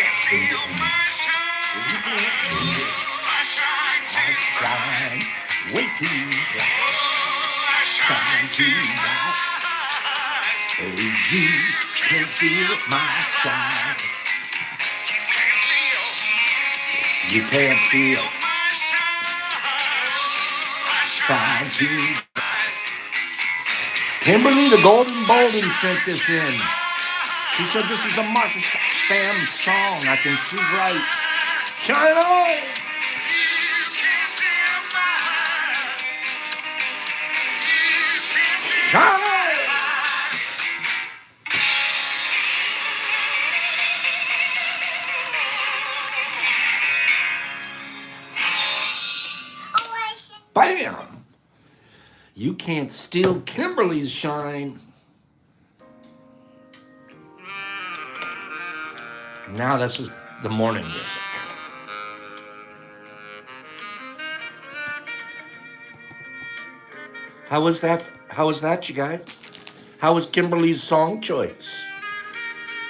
Steal my shine. I shine way too bright. I shine too bright. Oh, you can't steal my shine. You can't steal my shine too. Kimberly the Golden Bolden sent this in. She said this is a Marshall Fam song. I think she's right. Shine on! Shine on! Bam! You can't steal Kimberly's shine. Now this is the morning music. How was that? How was that, you guys? How was Kimberly's song choice?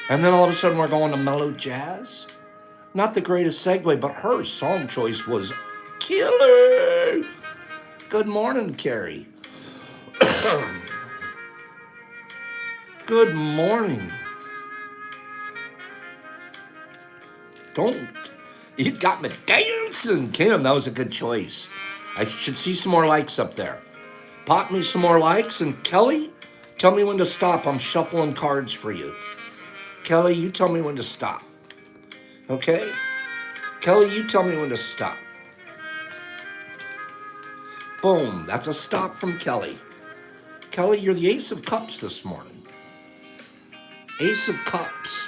And then all of a sudden we're going to mellow jazz. Not the greatest segue, but her song choice was killer. Good morning, Carrie. Good morning. Don't. You got me dancing, Kim. That was a good choice. I should see some more likes up there. Pop me some more likes. And Kelly, tell me when to stop. I'm shuffling cards for you. Kelly, you tell me when to stop. Okay? Kelly, you tell me when to stop. Boom. That's a stop from Kelly. Kelly, you're the Ace of Cups this morning. Ace of Cups.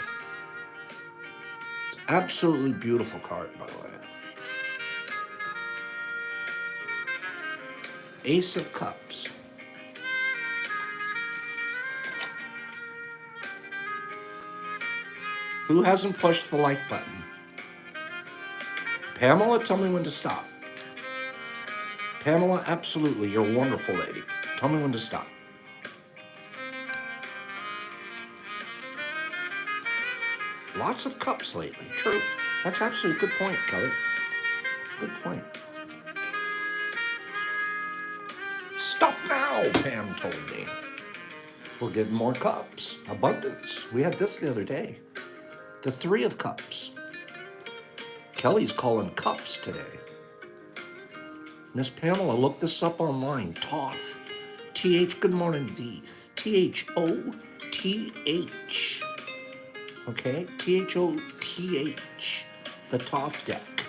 Absolutely beautiful card, by the way. Ace of Cups. Who hasn't pushed the like button? Pamela, tell me when to stop. Pamela, absolutely. You're a wonderful lady. Tell me when to stop. Lots of cups lately. True. That's actually a good point, Kelly. Good point. Stop now, Pam told me. We're getting more cups. Abundance. We had this the other day. The Three of Cups. Kelly's calling cups today. Miss Pamela, look this up online. Toth. T-H, good morning, V. T-H-O-T-H. Okay? T-H-O-T-H. The Toth deck.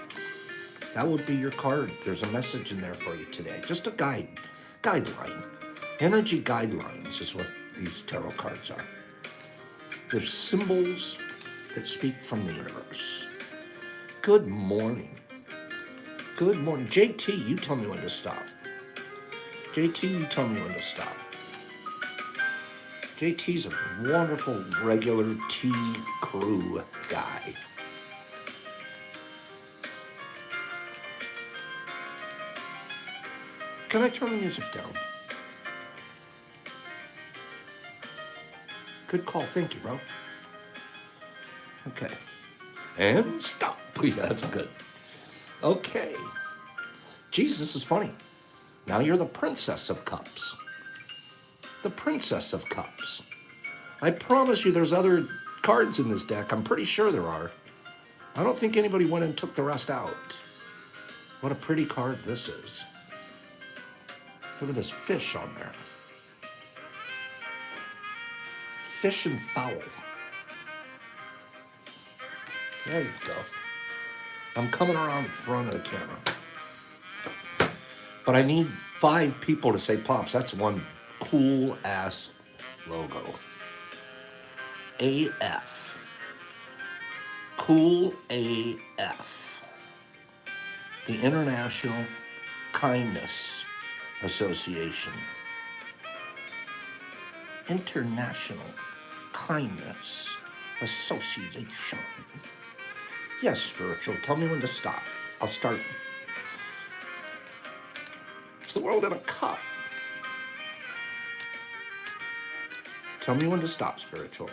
That would be your card. There's a message in there for you today. Just a guideline. Energy guidelines is what these tarot cards are. They're symbols that speak from the universe. Good morning. Good morning. JT, you tell me when to stop. JT, you tell me when to stop. JT's a wonderful, regular T crew guy. Can I turn the music down? Good call. Thank you, bro. Okay. And stop. Yeah, that's good. Okay. Geez, this is funny. Now you're the Princess of Cups. The Princess of Cups. I promise you there's other cards in this deck. I'm pretty sure there are. I don't think anybody went and took the rest out. What a pretty card this is. Look at this fish on there. Fish and fowl. There you go. I'm coming around in front of the camera. But I need 5 people to say Pops. That's one cool ass logo. AF. Cool AF. The International Kindness Association. International Kindness Association. Yes, spiritual. Tell me when to stop. I'll start. It's the world in a cup. Tell me when to stop, spiritual.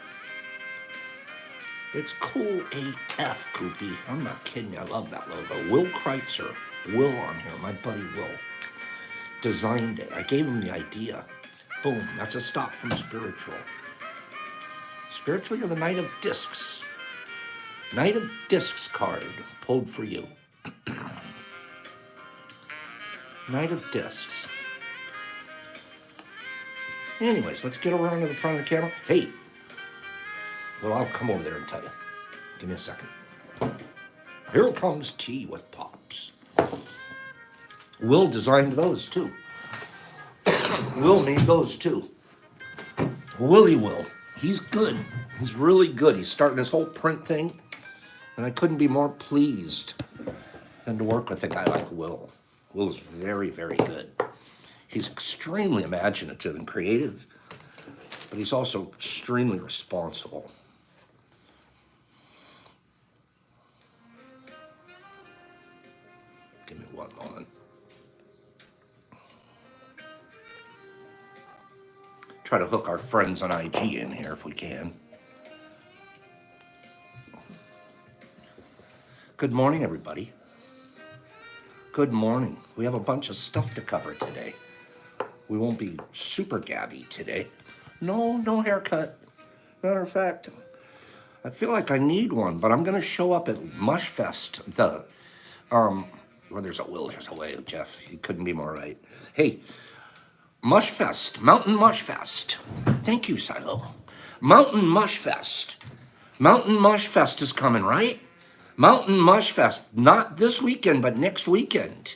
It's cool AF, Koopy. I'm not kidding you. I love that logo. Will Kreitzer. Will on here. My buddy Will designed it. I gave him the idea. Boom. That's a stop from spiritual. Spiritual, you're the Knight of Discs. Knight of Discs card pulled for you. Knight of Discs. Anyways, let's get around to the front of the camera. Hey. Well, I'll come over there and tell you. Give me a second. Here comes tea with pops. Will designed those too. Will made those too. Willie Will. He's good. He's really good. He's starting his whole print thing. And I couldn't be more pleased than to work with a guy like Will. Will is very, very good. He's extremely imaginative and creative, but he's also extremely responsible. Give me one moment. Try to hook our friends on IG in here if we can. Good morning, everybody. Good morning. We have a bunch of stuff to cover today. We won't be super gabby today. No haircut. Matter of fact, I feel like I need one, but I'm gonna show up at Mushfest. Well, there's a will, there's a way, Jeff. You couldn't be more right. Hey, Mushfest, Mountain Mushfest. Thank you, Silo. Mountain Mushfest. Mountain Mushfest is coming, right? Mountain Mushfest, not this weekend, but next weekend.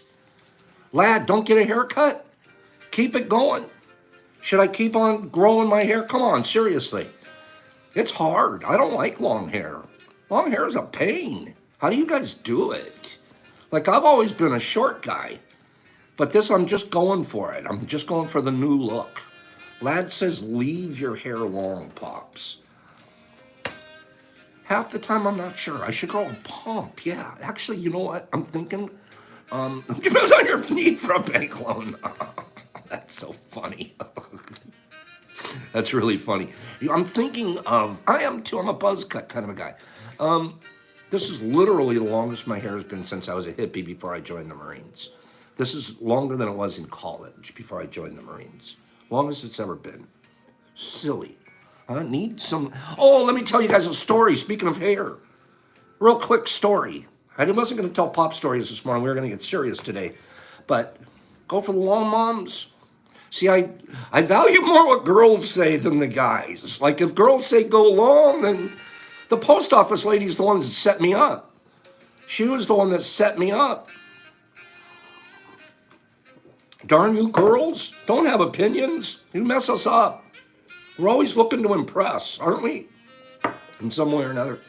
Lad, don't get a haircut? Keep it going. Should I keep on growing my hair? Come on, seriously. It's hard. I don't like long hair. Long hair is a pain. How do you guys do it? Like, I've always been a short guy, but this, I'm just going for it. I'm just going for the new look. Lad says, leave your hair long, Pops. Half the time, I'm not sure. I should grow a pump. Yeah, actually, you know what? I'm thinking, depends on your need for a bank loan. That's so funny. That's really funny. I'm thinking of, I am too, I'm a buzz cut kind of a guy. This is literally the longest my hair has been since I was a hippie before I joined the Marines. This is longer than it was in college before I joined the Marines. Longest it's ever been. Silly. I need some, oh, let me tell you guys a story, speaking of hair. Real quick story. I wasn't going to tell pop stories this morning. We were going to get serious today. But go for the long moms. See, I value more what girls say than the guys. Like, if girls say go long, then the post office lady's the one that set me up. She was the one that set me up. Darn you girls, don't have opinions. You mess us up. We're always looking to impress, aren't we? In some way or another.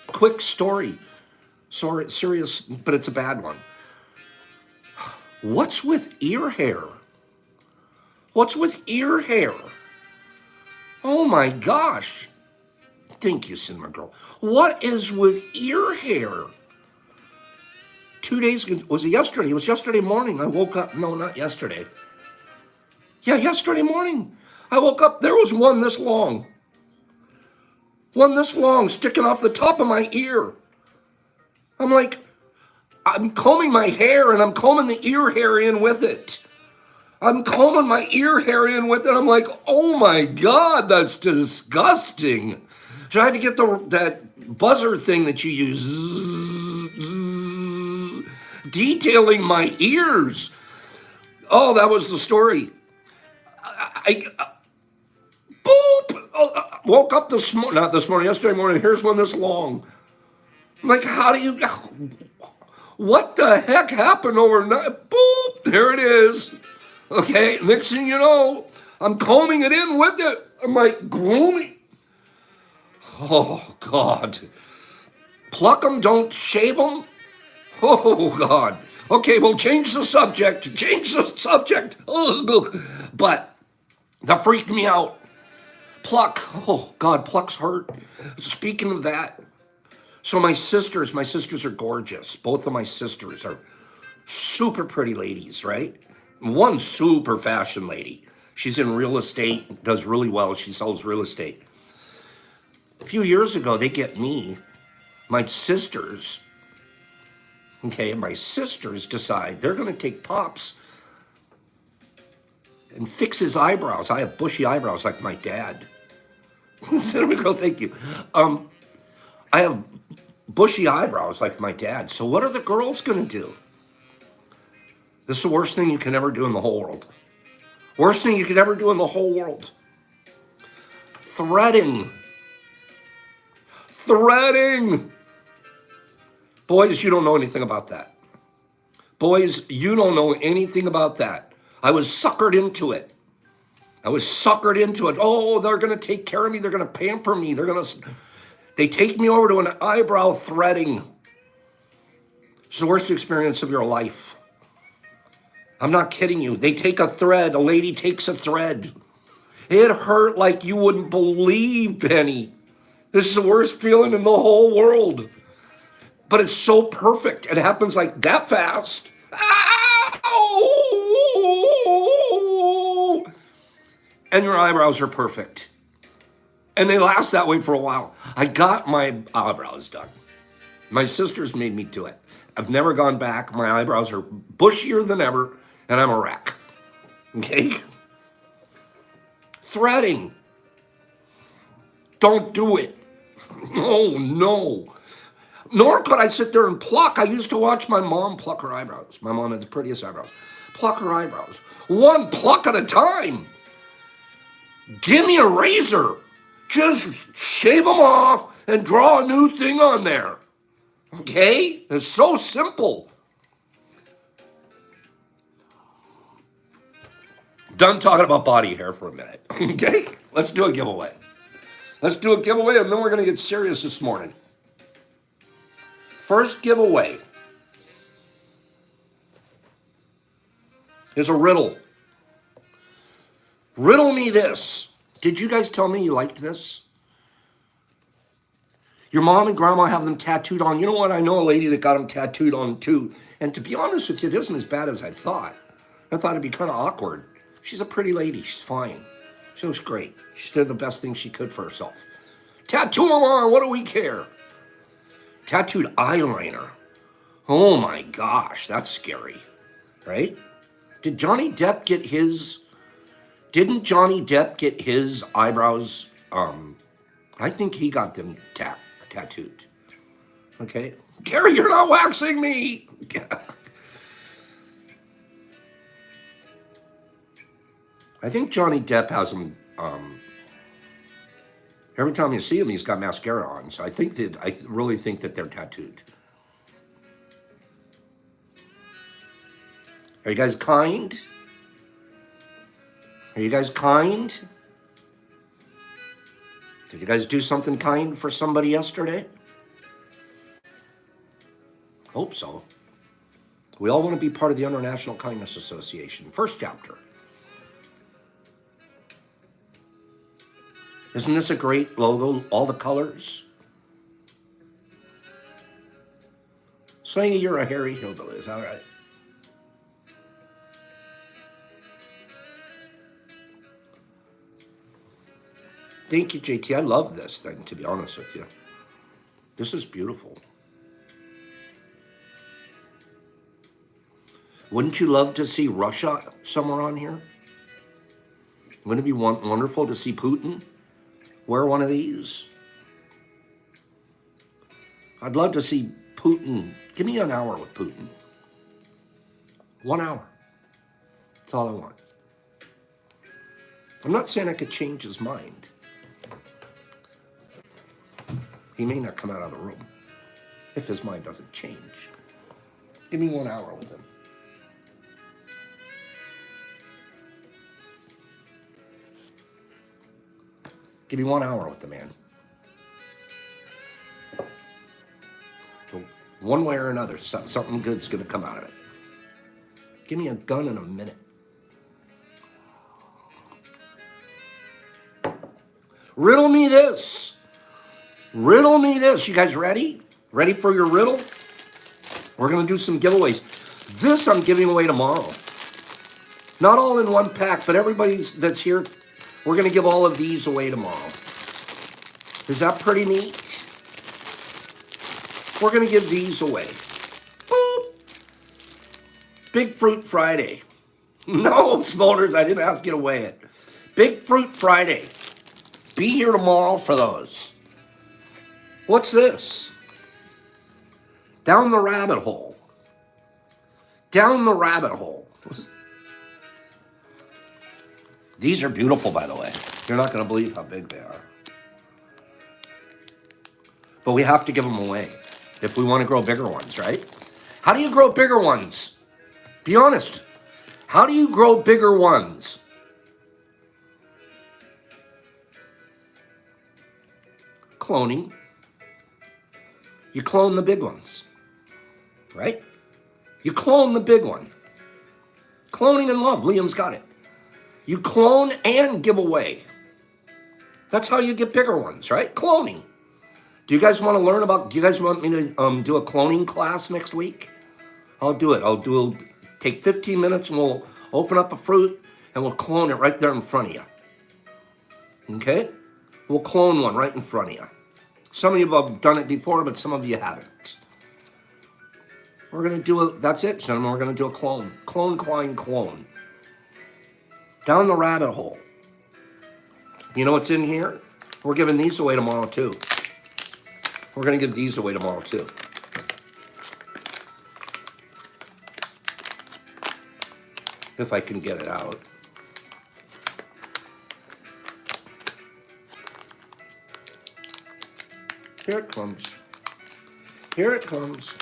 Quick story. Sorry, serious, but it's a bad one. What's with ear hair? What's with ear hair? Oh my gosh. Thank you, Cinema Girl. What is with ear hair? 2 days ago, was it yesterday? It was yesterday morning. I woke up, no, not yesterday. Yeah, yesterday morning. I woke up, there was one this long. One this long sticking off the top of my ear. I'm like, I'm combing my hair and I'm combing the ear hair in with it. I'm combing my ear hair in with it. I'm like, oh my God, that's disgusting. So I had to get that buzzer thing that you use, detailing my ears. Oh, that was the story. Boop! Woke up this morning, not this morning, yesterday morning, here's one this long. I'm like, how do you, what the heck happened overnight? Boop! There it is. Okay, next thing you know, I'm combing it in with it. I'm like, grooming. Oh, God. Pluck them, don't shave them. Oh, God. Okay, we'll change the subject. Change the subject. But that freaked me out. Pluck. Oh, God, plucks hurt. Speaking of that, so my sisters are gorgeous. Both of my sisters are super pretty ladies, right? One super fashion lady. She's in real estate, does really well. She sells real estate. A few years ago, they get me, my sisters, okay, and my sisters decide they're going to take Pops and fix his eyebrows. I have bushy eyebrows like my dad. Cinnamon Girl, thank you. I have bushy eyebrows like my dad. So what are the girls going to do? This is the worst thing you can ever do in the whole world. Worst thing you could ever do in the whole world. Threading. Threading. Boys, you don't know anything about that. Boys, you don't know anything about that. I was suckered into it. I was suckered into it. Oh, they're going to take care of me. They're going to pamper me. They take me over to an eyebrow threading. It's the worst experience of your life. I'm not kidding you. They take a thread. A lady takes a thread. It hurt like you wouldn't believe, Penny. This is the worst feeling in the whole world. But it's so perfect. It happens like that fast. Ow! And your eyebrows are perfect. And they last that way for a while. I got my eyebrows done. My sisters made me do it. I've never gone back. My eyebrows are bushier than ever, and I'm a wreck. Okay? Threading. Don't do it. Oh, no. Nor could I sit there and pluck. I used to watch my mom pluck her eyebrows. My mom had the prettiest eyebrows. Pluck her eyebrows. One pluck at a time. Give me a razor. Just shave them off and draw a new thing on there. Okay? It's so simple. Done talking about body hair for a minute. Okay? Let's do a giveaway. Let's do a giveaway, and then we're going to get serious this morning. First giveaway is a riddle. Riddle me this. Did you guys tell me you liked this? Your mom and grandma have them tattooed on. You know what? I know a lady that got them tattooed on too. And to be honest with you, it isn't as bad as I thought. I thought it'd be kind of awkward. She's a pretty lady. She's fine. She looks great. She did the best thing she could for herself. Tattoo them on. What do we care? Tattooed eyeliner. Oh my gosh, that's scary, right? Didn't Johnny Depp get his eyebrows? I think he got them tattooed. Okay, Gary, you're not waxing me. I think Johnny Depp has them. Every time you see him, he's got mascara on. So I really think that they're tattooed. Are you guys kind? Are you guys kind? Did you guys do something kind for somebody yesterday? Hope so. We all want to be part of the International Kindness Association. First chapter. Isn't this a great logo? All the colors. Saying you're a hairy hillbilly, is that right? Thank you, JT. I love this thing, to be honest with you. This is beautiful. Wouldn't you love to see Russia somewhere on here? Wouldn't it be wonderful to see Putin wear one of these? I'd love to see Putin. Give me an hour with Putin. 1 hour. That's all I want. I'm not saying I could change his mind. He may not come out of the room if his mind doesn't change. Give me 1 hour with him. Give me 1 hour with the man. One way or another, something good's going to come out of it. Give me a gun in a minute. Riddle me this. Riddle me this. You guys ready? Ready for your riddle? We're going to do some giveaways. This I'm giving away tomorrow. Not all in one pack, but everybody that's here, we're going to give all of these away tomorrow. Is that pretty neat? We're going to give these away. Boop. Big Fruit Friday. No, Smolders, I didn't ask you to weigh it. Big Fruit Friday. Be here tomorrow for those. What's this? Down the rabbit hole. Down the rabbit hole. These are beautiful, by the way. You're not going to believe how big they are. But we have to give them away if we want to grow bigger ones, right? How do you grow bigger ones? Be honest. How do you grow bigger ones? Cloning. You clone the big ones, right? You clone the big one. Cloning in love. Liam's got it. You clone and give away. That's how you get bigger ones, right? Cloning. Do you guys want to learn about, do you guys want me to do a cloning class next week? I'll do it. Take 15 minutes and we'll open up a fruit and we'll clone it right there in front of you. Okay? We'll clone one right in front of you. Some of you have done it before, but some of you haven't. We're going to do that's it, gentlemen. We're going to do a clone. Clone. Down the rabbit hole. You know what's in here? We're giving these away tomorrow, too. We're going to give these away tomorrow, too. If I can get it out. Here it comes. Here it comes.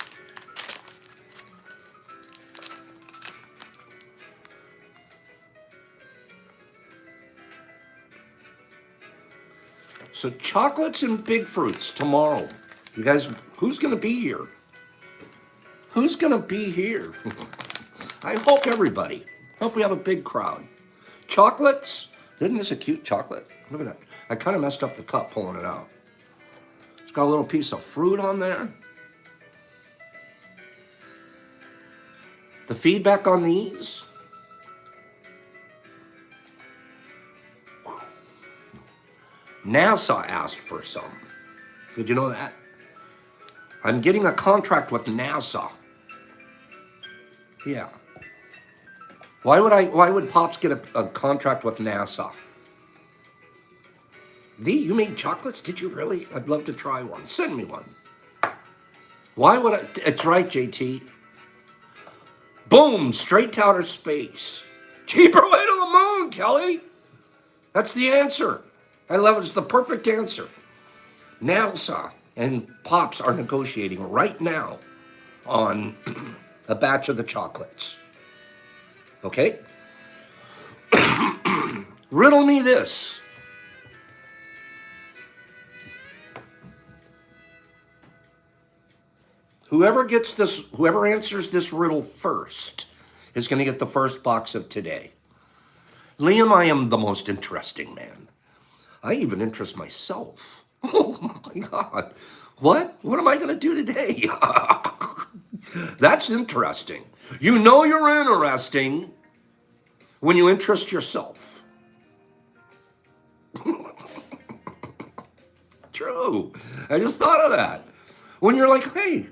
So chocolates and big fruits tomorrow. You guys, who's going to be here? Who's going to be here? I hope everybody. Hope we have a big crowd. Chocolates. Isn't this a cute chocolate? Look at that. I kind of messed up the cup pulling it out. It's got a little piece of fruit on there. The feedback on these. NASA asked for some. Did you know that? I'm getting a contract with NASA. Yeah. Why would Pops get a contract with NASA? You made chocolates? Did you really? I'd love to try one. Send me one. Why would I? It's right, JT. Boom, straight to outer space. Cheaper way to the moon, Kelly. That's the answer. I love it. It's the perfect answer. NASA and Pops are negotiating right now on a batch of the chocolates. Okay? Riddle me this. Whoever answers this riddle first is going to get the first box of today. Liam, I am the most interesting man. I even interest myself. Oh my God. What? What am I going to do today? That's interesting. You know you're interesting when you interest yourself. True. I just thought of that. When you're like, hey,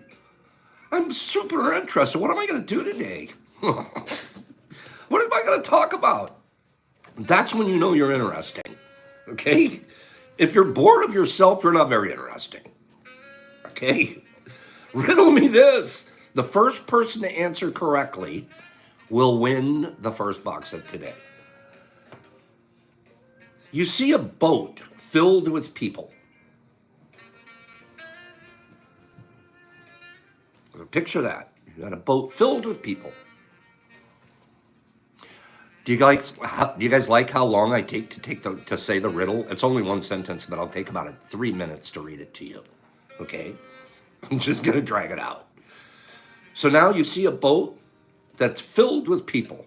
I'm super interested. What am I going to do today? What am I going to talk about? That's when you know you're interesting. Okay? If you're bored of yourself, you're not very interesting. Okay? Riddle me this. The first person to answer correctly will win the first box of today. You see a boat filled with people. Picture that. You got a boat filled with people. Do you guys like how long I take to say the riddle? It's only one sentence, but I'll take about 3 minutes to read it to you. Okay? I'm just gonna drag it out. So now you see a boat that's filled with people.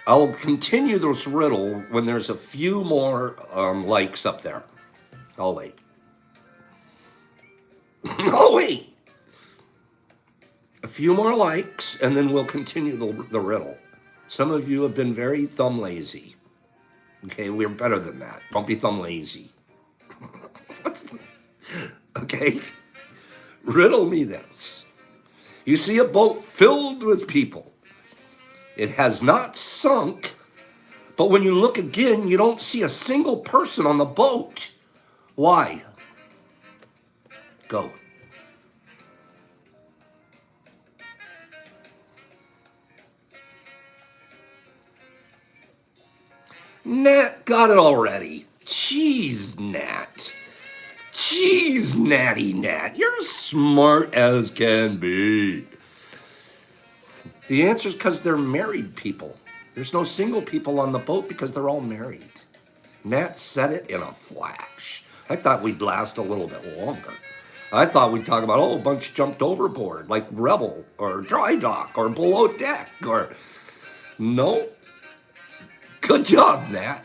I'll continue this riddle when there's a few more likes up there. I'll wait. I'll wait. A few more likes, and then we'll continue the riddle. Some of you have been very thumb lazy. Okay, we're better than that. Don't be thumb lazy. Okay? Riddle me this. You see a boat filled with people. It has not sunk, but when you look again, you don't see a single person on the boat. Why? Go. Nat got it already. Jeez, Nat. Jeez, Natty Nat. You're smart as can be. The answer is because they're married people. There's no single people on the boat because they're all married. Nat said it in a flash. I thought we'd last a little bit longer. I thought we'd talk about, oh, a bunch jumped overboard, like Rebel or Dry Dock or Below Deck or... No. Good job, Nat.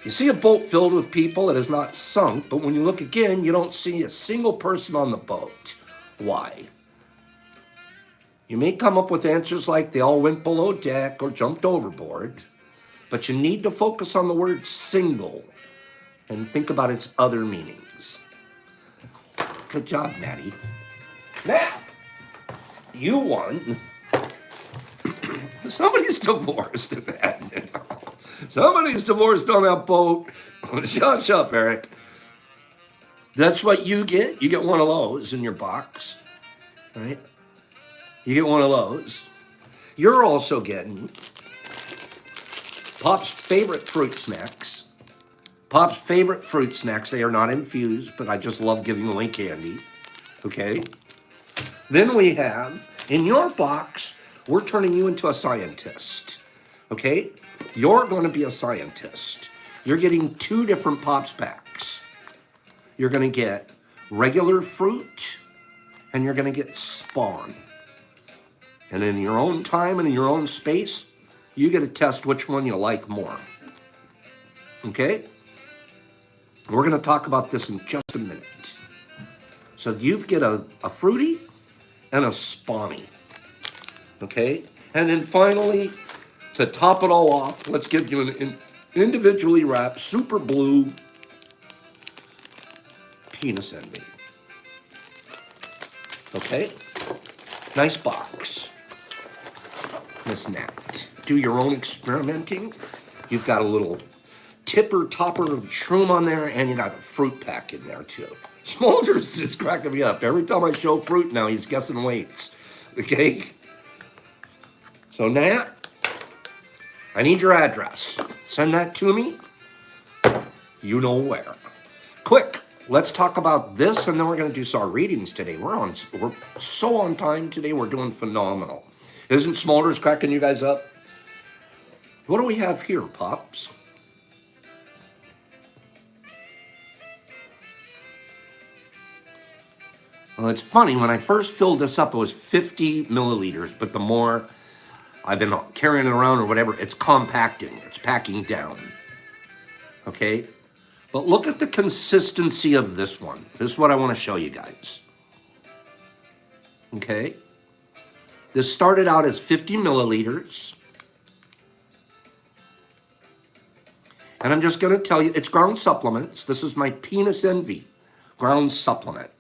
You see a boat filled with people, it has not sunk, but when you look again, you don't see a single person on the boat. Why? You may come up with answers like they all went below deck or jumped overboard, but you need to focus on the word single and think about its other meanings. Good job, Natty. Nat, you won. Somebody's divorced, Nat. Somebody's divorced on that boat. Shut up, Eric. That's what you get. You get one of those in your box, right? You get one of those. You're also getting Pop's favorite fruit snacks. Pop's favorite fruit snacks. They are not infused, but I just love giving away candy. Okay? Then we have, in your box, we're turning you into a scientist. Okay? You're going to be a scientist. You're getting 2 different Pops packs. You're going to get regular fruit, and you're going to get Spawn. And in your own time and in your own space, you get to test which one you like more. Okay? We're going to talk about this in just a minute. So you get a fruity and a Spawny. Okay? And then finally, to top it all off, let's give you an individually wrapped super blue penis envy. Okay? Nice box. Miss Nat. Do your own experimenting. You've got a little tipper topper of shroom on there, and you got a fruit pack in there too. Smolders is cracking me up. Every time I show fruit now, he's guessing weights. Okay? So Nat, I need your address. Send that to me. You know where. Quick, let's talk about this, and then we're going to do our readings today. We're so on time today. We're doing phenomenal. Isn't Smolders cracking you guys up? What do we have here, Pops? Well, it's funny. When I first filled this up, it was 50 milliliters, but the more I've been carrying it around or whatever, it's compacting. It's packing down. Okay? But look at the consistency of this one. This is what I want to show you guys. Okay? This started out as 50 milliliters. And I'm just going to tell you, it's ground supplements. This is my Penis Envy ground supplement.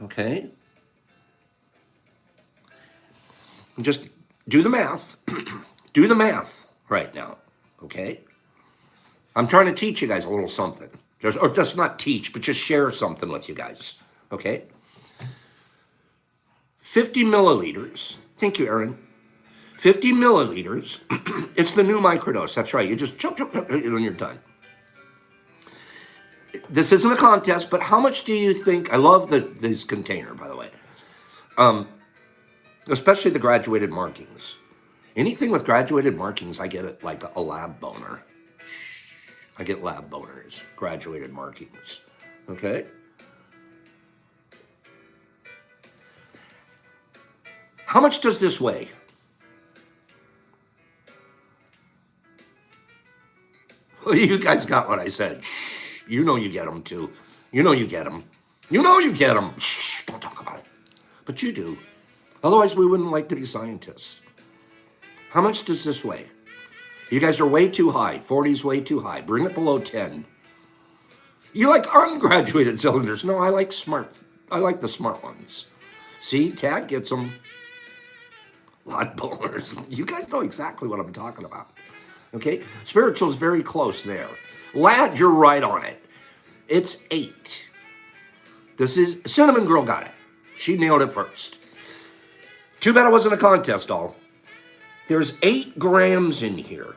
Okay? Just do the math. Do the math right now. Okay? I'm trying to teach you guys a little something. Or just not teach, but just share something with you guys. Okay? 50 milliliters. Thank you, Aaron. 50 milliliters. It's the new microdose. That's right. You just chug when you're done. This isn't a contest, but how much do you think? I love this container, by the way. Especially the graduated markings. Anything with graduated markings, I get it like a lab boner. I get lab boners, graduated markings. Okay? How much does this weigh? Well, you guys got what I said. Shh. You know you get them too. You know you get them. You know you get them. Shh, don't talk about it. But you do. Otherwise, we wouldn't like to be scientists. How much does this weigh? You guys are way too high. 40 is way too high. Bring it below 10. You like ungraduated cylinders. No, I like smart. I like the smart ones. See, Tad gets them. Lot bowlers. You guys know exactly what I'm talking about. Okay? Spiritual is very close there. Lad, you're right on it. It's 8. This is, Cinnamon Girl got it. She nailed it first. Too bad it wasn't a contest, all. There's 8 grams in here.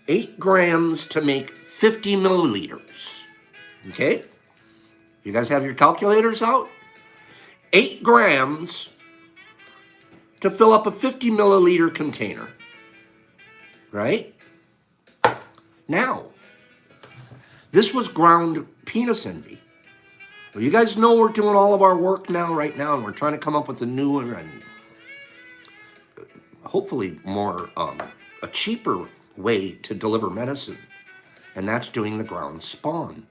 8 grams to make 50 milliliters. Okay? You guys have your calculators out? 8 grams to fill up a 50 milliliter container. Right? Now, this was ground penis envy. Well, you guys know we're doing all of our work now, right now, and we're trying to come up with a newer and hopefully more, a cheaper way to deliver medicine. And that's doing the ground spawn.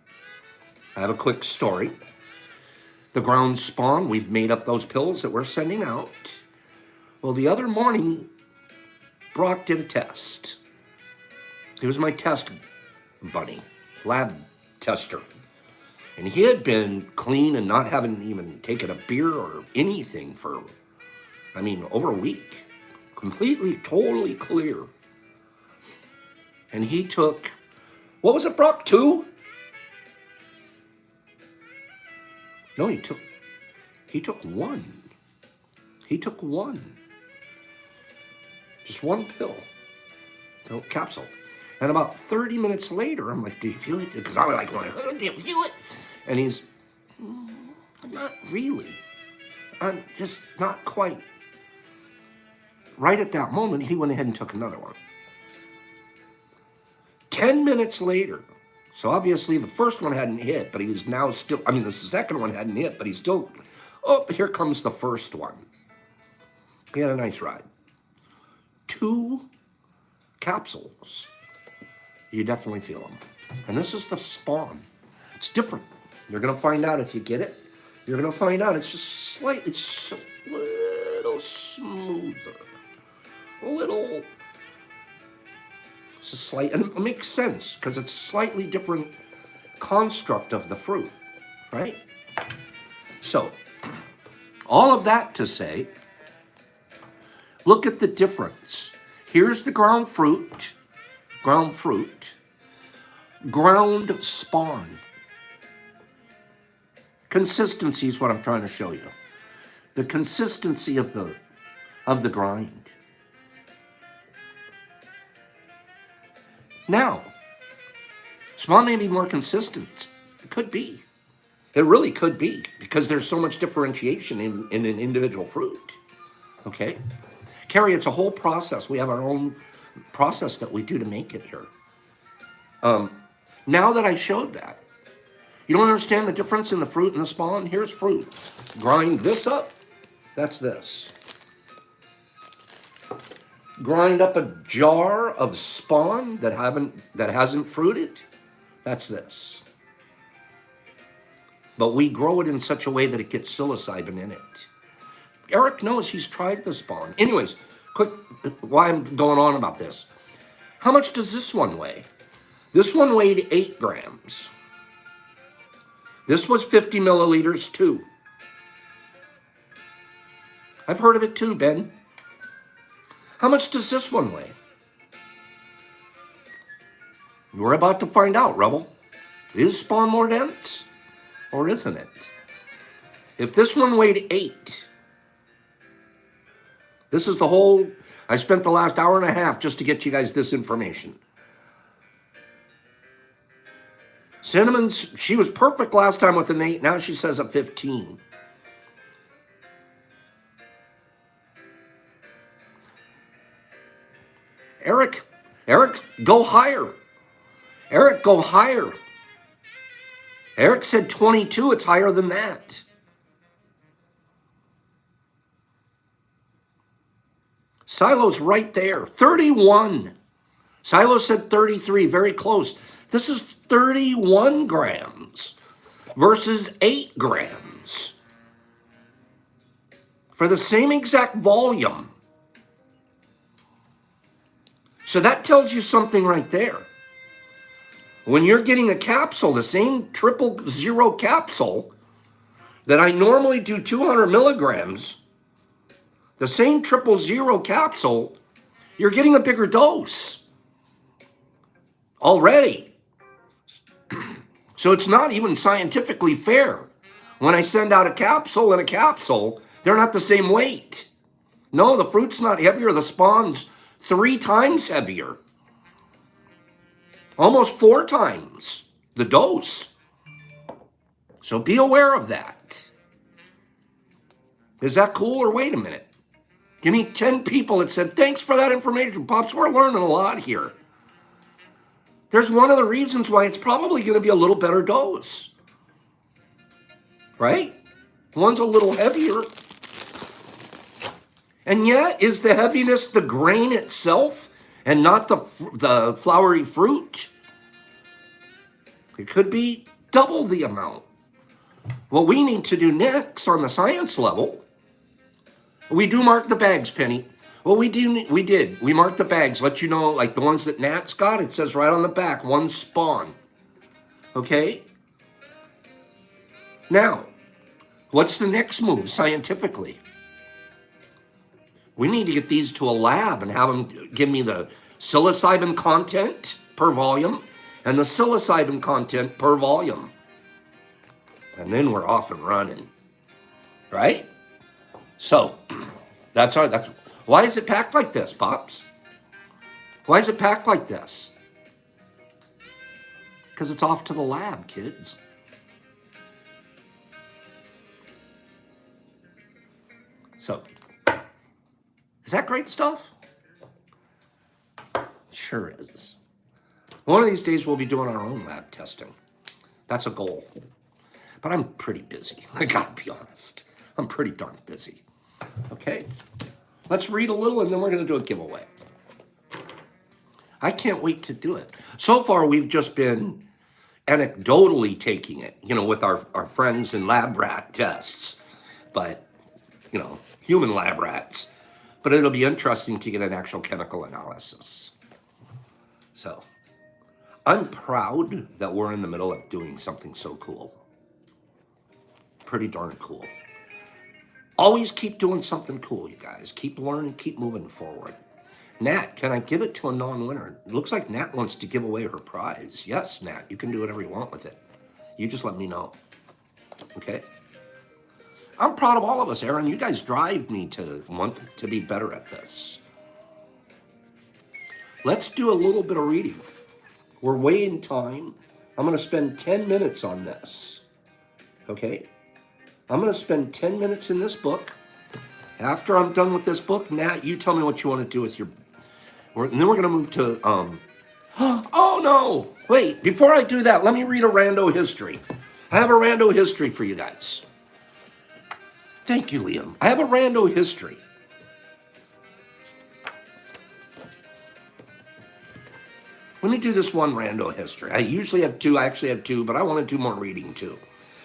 I have a quick story. The ground spawn, we've made up those pills that we're sending out. Well, the other morning, Brock did a test. He was my test bunny, lab tester. And he had been clean and not having even taken a beer or anything for, I mean, over a week. Completely, totally clear. And he took, what was it, Brock, 2? No, he took 1. He took 1. Just 1 pill, no capsule. And about 30 minutes later, I'm like, do you feel it? Because I'm like, do you feel it? And he's, not really. I'm just not quite. Right at that moment, he went ahead and took another one. 10 minutes later, so obviously the first one hadn't hit, but he was now still, I mean, the second one hadn't hit, but he's still, oh, here comes the first one. He had a nice ride. 2 capsules. You definitely feel them. And this is the spawn. It's different. You're going to find out if you get it. You're going to find out it's just slightly, it's a little smoother. A little, it's a slight, and it makes sense because it's a slightly different construct of the fruit, right? So, all of that to say, look at the difference. Here's the ground ground spawn. Consistency is what I'm trying to show you. The consistency of the grind. Now, spawn may be more consistent. It could be. It really could be because there's so much differentiation in an individual fruit. Okay? Carrie, it's a whole process. We have our own process that we do to make it here. Now that I showed that, you don't understand the difference in the fruit and the spawn? Here's fruit. Grind this up. That's this. Grind up a jar of spawn that hasn't fruited. That's this. But we grow it in such a way that it gets psilocybin in it. Eric knows, he's tried the spawn. Anyways, quick, why I'm going on about this. How much does this one weigh? This one weighed 8 grams. This was 50 milliliters too. I've heard of it too, Ben. How much does this one weigh? We're about to find out, Rebel. Is spawn more dense or isn't it? If this one weighed 8, this is the whole, I spent the last hour and a half just to get you guys this information. Cinnamon's, she was perfect last time with an 8. Now she says a 15. Eric, go higher. Eric, go higher. Eric said 22. It's higher than that. Silo's right there. 31. Silo said 33. Very close. This is 31 grams versus 8 grams. For the same exact volume. So that tells you something right there. When you're getting a capsule, the same 000 capsule that I normally do 200 milligrams, the same 000 capsule, you're getting a bigger dose already. So it's not even scientifically fair. When I send out a capsule and a capsule, they're not the same weight. No, the fruit's not heavier. The spawn's 3 times heavier. Almost 4 times the dose. So be aware of that. Is that cool, or wait a minute? Give me 10 people that said, thanks for that information, Pops. We're learning a lot here. There's one of the reasons why it's probably going to be a little better dose. Right? One's a little heavier. And yet, is the heaviness the grain itself and not the flowery fruit? It could be double the amount. What we need to do next on the science level, we do mark the bags, Penny. Well, we did. We marked the bags, let you know, like the ones that Nat's got, it says right on the back, 1 spawn. Okay? Now, what's the next move scientifically? We need to get these to a lab and have them give me the psilocybin content per volume and the psilocybin content per volume. And then we're off and running, right? So that's why is it packed like this, Pops? Why is it packed like this? Because it's off to the lab, kids. So, is that great stuff? Sure is. One of these days we'll be doing our own lab testing. That's a goal. But I'm pretty busy. I gotta be honest. I'm pretty darn busy. Okay. Let's read a little and then we're going to do a giveaway. I can't wait to do it. So far, we've just been anecdotally taking it, with our friends in lab rat tests. But, human lab rats. But it'll be interesting to get an actual chemical analysis. So, I'm proud that we're in the middle of doing something so cool. Pretty darn cool. Always keep doing something cool, you guys. Keep learning, keep moving forward. Nat, can I give it to a non-winner? It looks like Nat wants to give away her prize. Yes, Nat, you can do whatever you want with it. You just let me know. Okay? I'm proud of all of us, Aaron. You guys drive me to want to be better at this. Let's do a little bit of reading. We're way in time. I'm going to spend 10 minutes on this. Okay? I'm going to spend 10 minutes in this book. After I'm done with this book, Nat, you tell me what you want to do with your... And then we're going to move to... Oh, no! Wait, before I do that, let me read a rando history. I have a rando history for you guys. Thank you, Liam. I have a rando history. Let me do this one rando history. I usually have 2. I actually have 2, but I want to do more reading, too.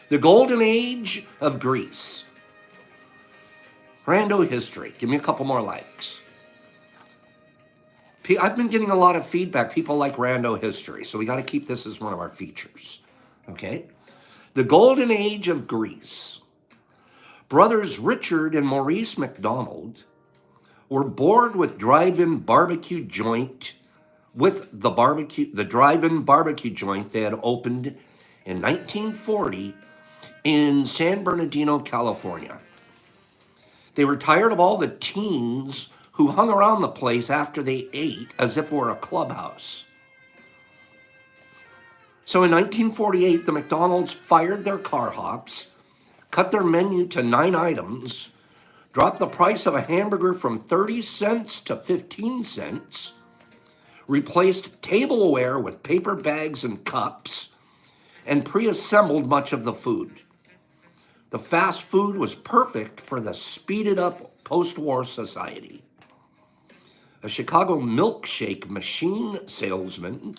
The Golden Age of Greece. Rando history. Give me a couple more likes. I've been getting a lot of feedback. People like rando history, so we got to keep this as one of our features. Okay? The Golden Age of Greece. Brothers Richard and Maurice McDonald were bored with drive-in barbecue joint the drive-in barbecue joint they had opened in 1940 in San Bernardino, California. They were tired of all the teens who hung around the place after they ate as if it were a clubhouse. So in 1948, the McDonald's fired their car hops, cut their menu to 9 items, dropped the price of a hamburger from 30 cents to 15 cents, replaced tableware with paper bags and cups, and pre-assembled much of the food. The fast food was perfect for the speeded up post-war society. A Chicago milkshake machine salesman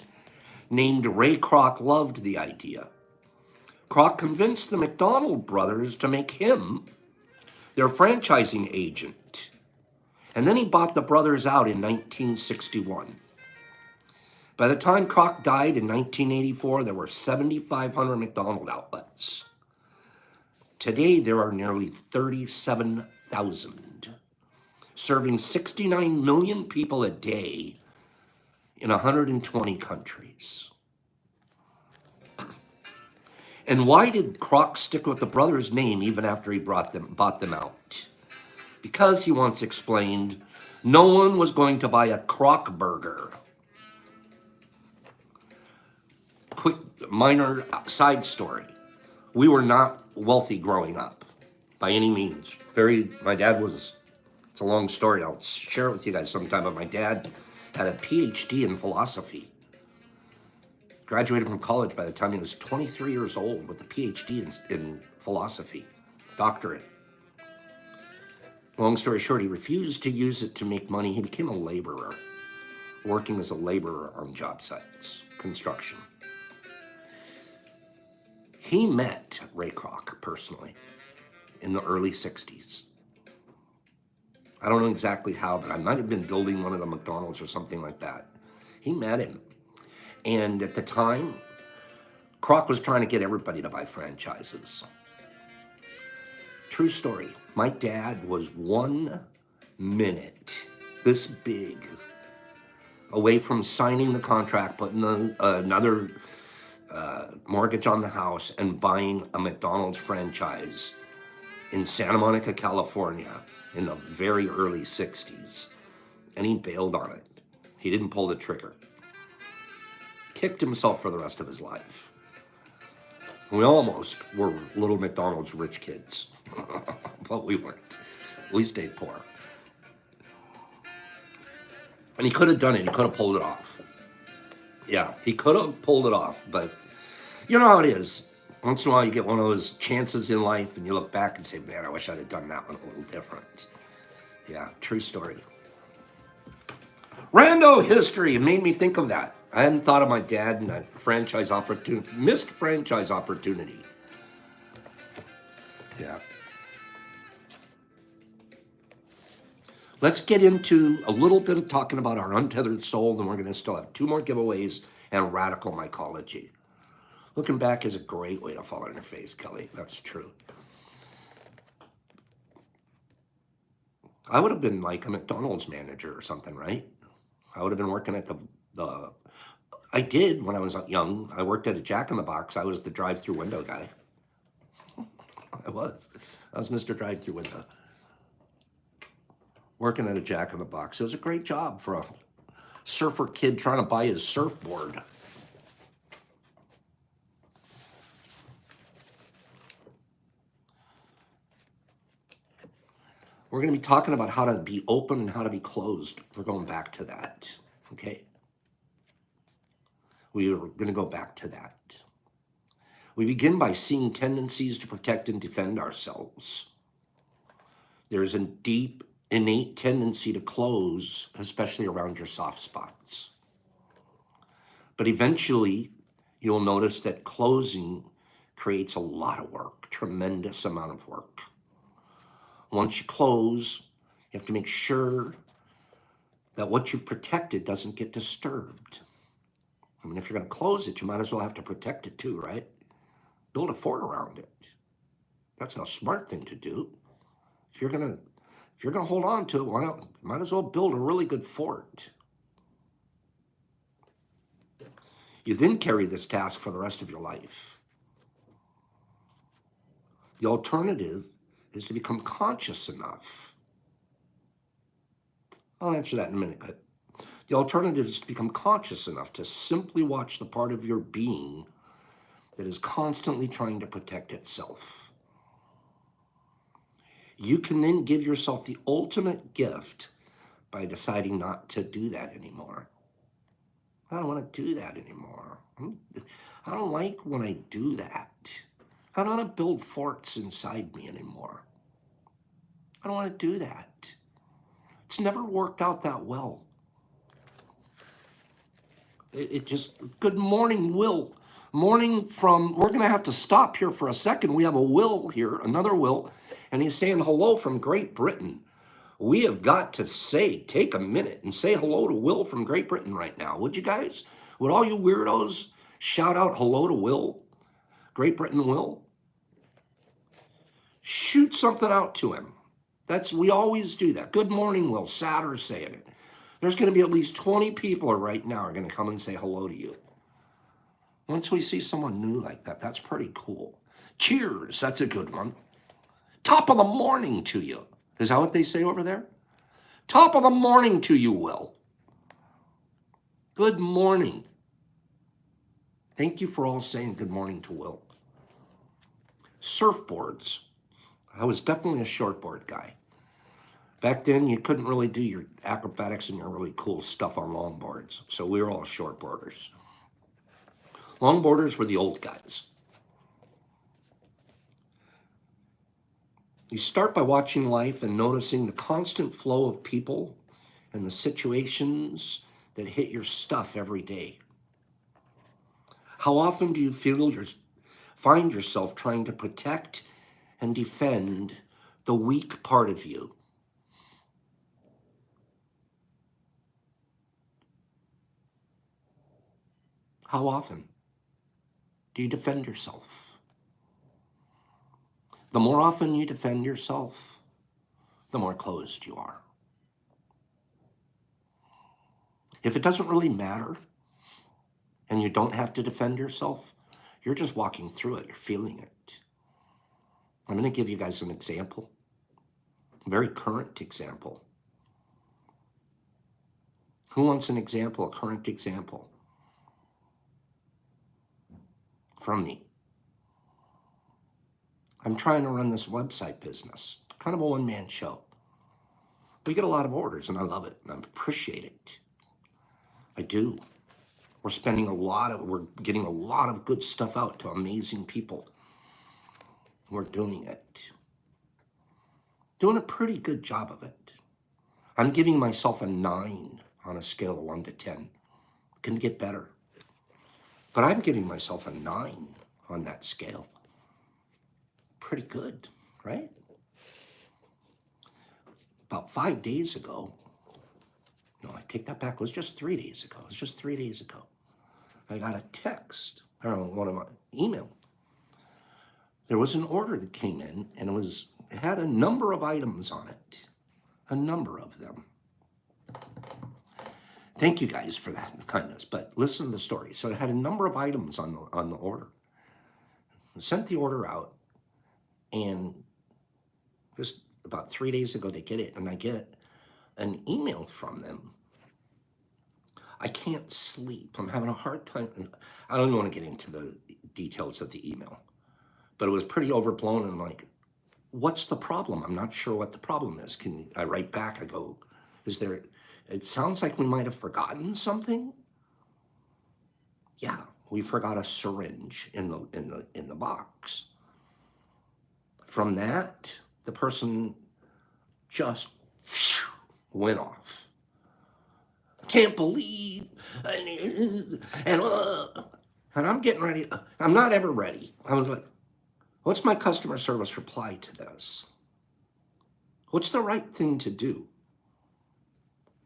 named Ray Kroc loved the idea. Kroc convinced the McDonald brothers to make him their franchising agent. And then he bought the brothers out in 1961. By the time Kroc died in 1984, there were 7,500 McDonald's outlets. Today, there are nearly 37,000, serving 69 million people a day in 120 countries. And why did Kroc stick with the brothers' name even after he bought them out? Because, he once explained, no one was going to buy a Kroc burger. Quick minor side story. We were not wealthy growing up by any means. My dad was, it's a long story. I'll share it with you guys sometime, but my dad had a PhD in philosophy. Graduated from college by the time he was 23 years old with a PhD in philosophy, doctorate. Long story short, he refused to use it to make money. He became a laborer, working as a laborer on job sites, construction. He met Ray Kroc personally in the early 60s. I don't know exactly how, but I might have been building one of the McDonald's or something like that. He met him. And at the time, Kroc was trying to get everybody to buy franchises. True story. My dad was 1 minute this big away from signing the contract, putting another mortgage on the house, and buying a McDonald's franchise in Santa Monica, California in the very early 60s. And he bailed on it. He didn't pull the trigger. Kicked himself for the rest of his life. We almost were little McDonald's rich kids, but we weren't. We stayed poor. And he could have done it. He could have pulled it off. Yeah, he could have pulled it off, but you know how it is. Once in a while you get one of those chances in life and you look back and say, man, I wish I'd have done that one a little different. Yeah, true story. Rando history, it made me think of that. I hadn't thought of my dad and that missed franchise opportunity. Yeah. Let's get into a little bit of talking about our untethered soul, and we're going to still have 2 more giveaways and radical mycology. Looking back is a great way to fall on your face, Kelly. That's true. I would have been like a McDonald's manager or something, right? I would have been working at I did when I was young. I worked at a Jack in the Box. I was the drive-through window guy. I was Mr. Drive-through window. Working at a Jack in the Box. It was a great job for a surfer kid trying to buy his surfboard. We're going to be talking about how to be open and how to be closed. We're going back to that, okay? We are going to go back to that. We begin by seeing tendencies to protect and defend ourselves. There's a deep, innate tendency to close, especially around your soft spots. But eventually, you'll notice that closing creates a lot of work, tremendous amount of work. Once you close, you have to make sure that what you've protected doesn't get disturbed. I mean, if you're going to close it, you might as well have to protect it too, right? Build a fort around it. That's a smart thing to do. If you're going to hold on to it, might as well build a really good fort. You then carry this task for the rest of your life. The alternative is to become conscious enough. I'll answer that in a minute, but the alternative is to become conscious enough to simply watch the part of your being that is constantly trying to protect itself. You can then give yourself the ultimate gift by deciding not to do that anymore. I don't want to do that anymore. I don't like when I do that. I don't want to build forts inside me anymore. I don't want to do that. It's never worked out that well. It just, good morning, Will. Morning from, we're going to have to stop here for a second. We have a Will here, another Will, and he's saying hello from Great Britain. We have got to take a minute and say hello to Will from Great Britain right now. Would you guys? Would all you weirdos shout out hello to Will, Great Britain Will? Shoot something out to him. We always do that. Good morning, Will. Satter's saying it. There's going to be at least 20 people right now are going to come and say hello to you. Once we see someone new like that, that's pretty cool. Cheers, that's a good one. Top of the morning to you. Is that what they say over there? Top of the morning to you, Will. Good morning. Thank you for all saying good morning to Will. Surfboards. I was definitely a shortboard guy. Back then, you couldn't really do your acrobatics and your really cool stuff on longboards, so we were all shortboarders. Longboarders were the old guys. You start by watching life and noticing the constant flow of people and the situations that hit your stuff every day. How often do you find yourself trying to protect and defend the weak part of you? How often do you defend yourself? The more often you defend yourself, the more closed you are. If it doesn't really matter and you don't have to defend yourself, you're just walking through it, you're feeling it. I'm going to give you guys an example, a very current example. Who wants an example, a current example from me? I'm trying to run this website business, kind of a one-man show. We get a lot of orders, and I love it, and I appreciate it. I do. We're getting a lot of good stuff out to amazing people. We're doing it. Doing a pretty good job of it. I'm giving myself a 9 on a scale of 1 to 10. Can get better. But I'm giving myself a 9 on that scale. Pretty good, right? About 5 days ago, no, I take that back, it was just 3 days ago. It was just 3 days ago. I got a text, I don't know, one of my email. There was an order that came in, and it had a number of items on it. A number of them. Thank you guys for that kindness, but listen to the story. So it had a number of items on the order. I sent the order out, and just about 3 days ago, they get it, and I get an email from them. I can't sleep. I'm having a hard time. I don't even want to get into the details of the email, but it was pretty overblown, and I'm like, what's the problem? I'm not sure what the problem is. I write back, I go, it sounds like we might have forgotten something. Yeah, we forgot a syringe in the box. From that, the person just went off. Can't believe, and I'm getting ready. I'm not ever ready. I was like, what's my customer service reply to this? What's the right thing to do?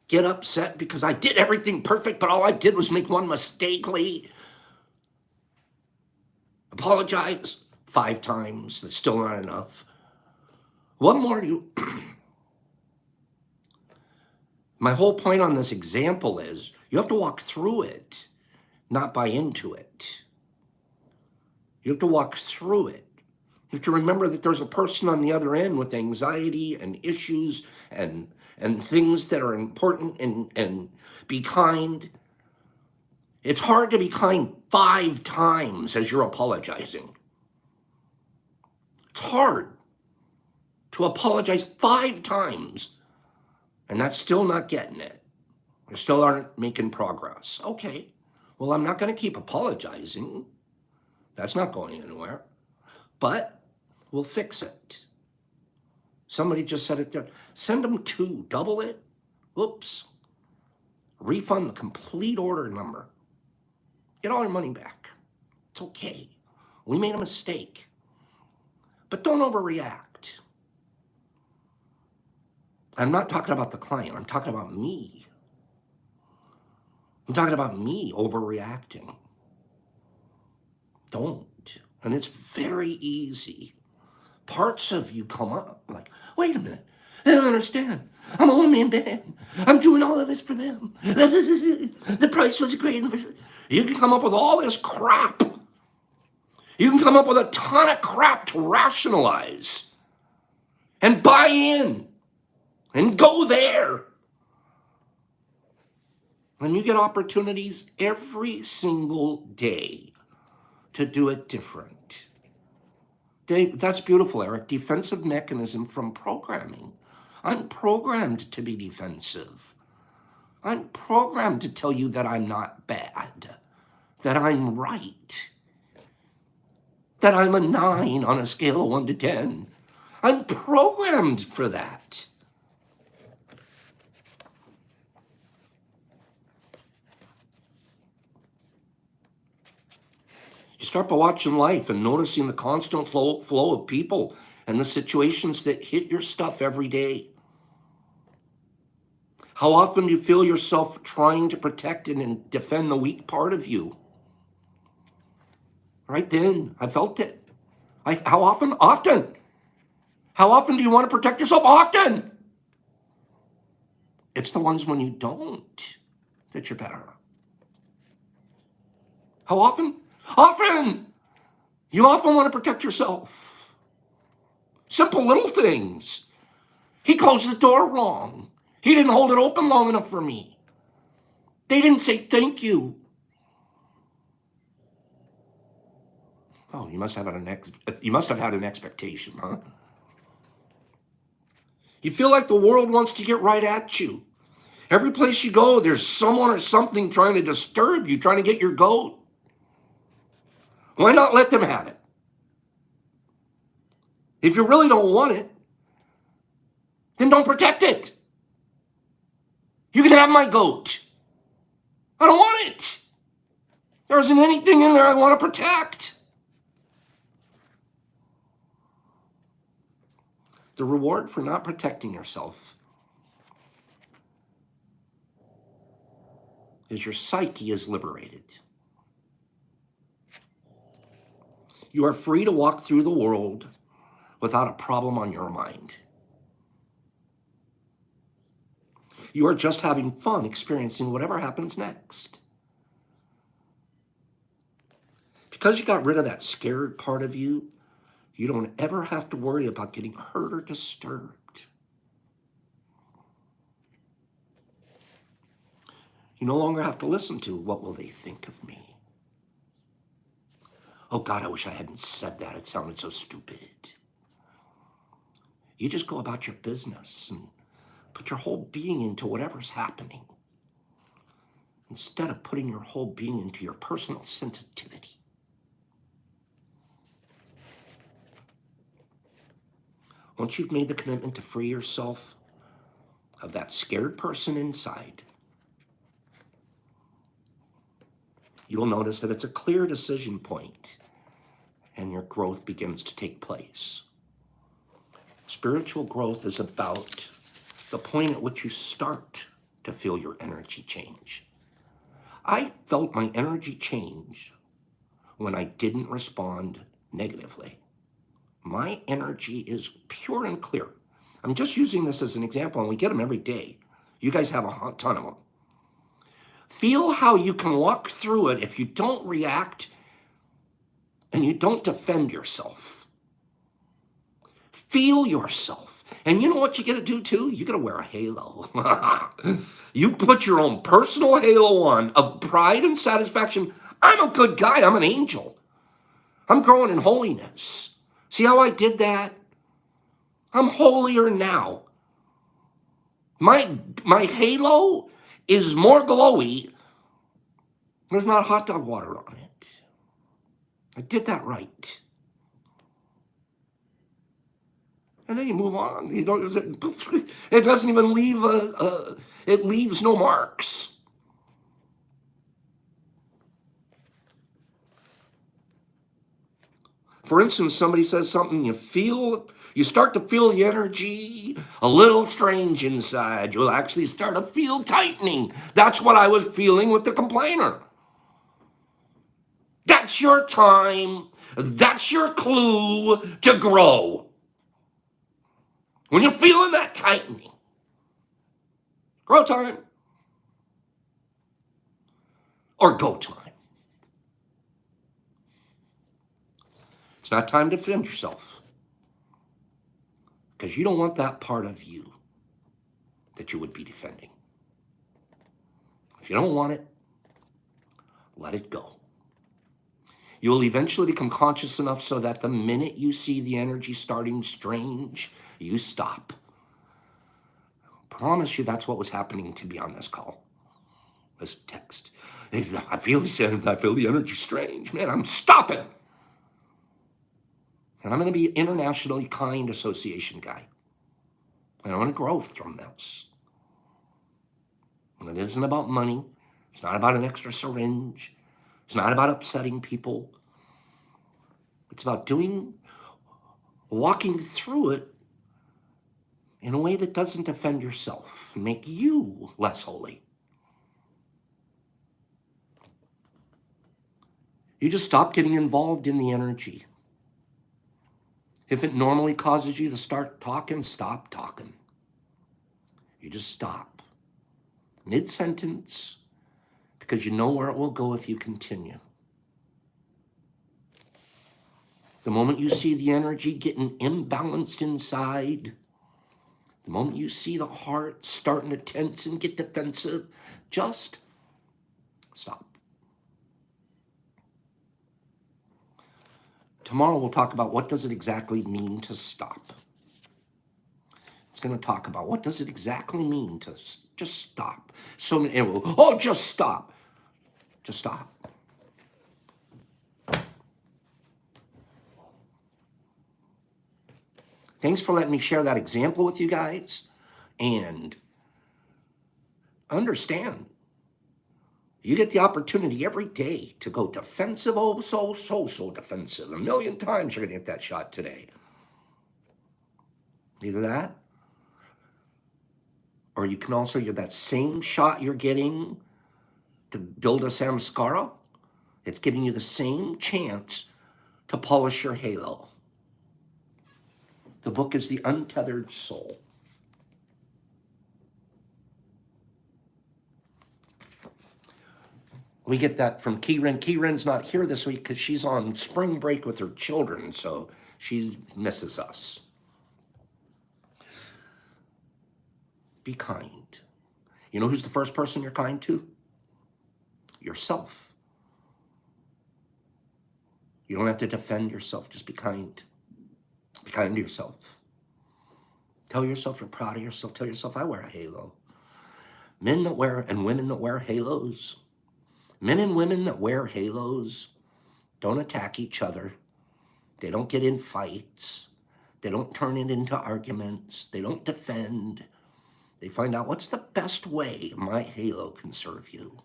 Get upset because I did everything perfect, but all I did was make one mistake, Lee? Apologize 5 times. That's still not enough. One more to you. My whole point on this example is you have to walk through it, not buy into it. You have to walk through it. You have to remember that there's a person on the other end with anxiety and issues and things that are important, and be kind. It's hard to be kind 5 times as you're apologizing. It's hard to apologize 5 times, and that's still not getting it. You still aren't making progress. Okay, well, I'm not going to keep apologizing. That's not going anywhere. But we'll fix it. Somebody just said it there. Send them 2, double it. Oops. Refund the complete order number. Get all your money back. It's okay. We made a mistake. But don't overreact. I'm not talking about the client. I'm talking about me. I'm talking about me overreacting. Don't. And it's very easy. Parts of you come up like, wait a minute, I don't understand. I'm a one-man band. I'm doing all of this for them. The price was great. You can come up with all this crap. You can come up with a ton of crap to rationalize and buy in and go there. And you get opportunities every single day to do it different. That's beautiful, Eric. Defensive mechanism from programming. I'm programmed to be defensive. I'm programmed to tell you that I'm not bad, that I'm right, that I'm a 9 on a scale of 1 to 10. I'm programmed for that. You start by watching life and noticing the constant flow of people and the situations that hit your stuff every day. How often do you feel yourself trying to protect and defend the weak part of you? Right then, I felt it. How often? Often. How often do you want to protect yourself? Often. It's the ones when you don't that you're better. How often? Often. You often want to protect yourself. Simple little things. He closed the door wrong. He didn't hold it open long enough for me. They didn't say thank you. Oh, you must have had an expectation, huh? You feel like the world wants to get right at you. Every place you go, there's someone or something trying to disturb you, trying to get your goat. Why not let them have it? If you really don't want it, then don't protect it. You can have my goat. I don't want it. There isn't anything in there I want to protect. The reward for not protecting yourself is your psyche is liberated. You are free to walk through the world without a problem on your mind. You are just having fun experiencing whatever happens next. Because you got rid of that scared part of you, you don't ever have to worry about getting hurt or disturbed. You no longer have to listen to, what will they think of me? Oh God, I wish I hadn't said that. It sounded so stupid. You just go about your business and put your whole being into whatever's happening, instead of putting your whole being into your personal sensitivity. Once you've made the commitment to free yourself of that scared person inside, you'll notice that it's a clear decision point and your growth begins to take place. Spiritual growth is about the point at which you start to feel your energy change. I felt my energy change when I didn't respond negatively. My energy is pure and clear. I'm just using this as an example, and we get them every day. You guys have a ton of them. Feel how you can walk through it if you don't react and you don't defend yourself. Feel yourself. And you know what you got to do too? You got to wear a halo. You put your own personal halo on of pride and satisfaction. I'm a good guy. I'm an angel. I'm growing in holiness. See how I did that? I'm holier now. My halo is more glowy. There's not hot dog water on it. I did that right. And then you move on. You don't. It doesn't even leave it leaves no marks. For instance, somebody says something, you start to feel the energy a little strange inside. You'll actually start to feel tightening. That's what I was feeling with the complainer. That's your time. That's your clue to grow. When you're feeling that tightening, grow time or go time. It's not time to defend yourself, because you don't want that part of you that you would be defending. If you don't want it, let it go. You will eventually become conscious enough so that the minute you see the energy starting strange, you stop. Promise you that's what was happening to me on this call. This text. I feel the energy strange. Man, I'm stopping. And I'm going to be internationally kind association guy. And I want to grow from this. And it isn't about money. It's not about an extra syringe. It's not about upsetting people. It's about walking through it in a way that doesn't offend yourself and make you less holy. You just stop getting involved in the energy. If it normally causes you to start talking, stop talking. You just stop. Mid-sentence, because you know where it will go if you continue. The moment you see the energy getting imbalanced inside, the moment you see the heart starting to tense and get defensive, just stop. Tomorrow we'll talk about what does it exactly mean to stop. It's going to talk about what does it exactly mean to just stop. So many, just stop. Just stop. Thanks for letting me share that example with you guys. And understand, you get the opportunity every day to go defensive, so defensive. 1,000,000 times you're going to get that shot today. Either that, or you can also get that same shot you're getting to build a samskara. It's giving you the same chance to polish your halo. The book is The Untethered Soul. We get that from Kieran. Kieran's not here this week because she's on spring break with her children, so she misses us. Be kind. You know who's the first person you're kind to? Yourself. You don't have to defend yourself. Just be kind. Be kind to yourself. Tell yourself you're proud of yourself. Tell yourself, I wear a halo. Men that wear and women that wear halos. Men and women that wear halos don't attack each other. They don't get in fights. They don't turn it into arguments. They don't defend. They find out what's the best way my halo can serve you.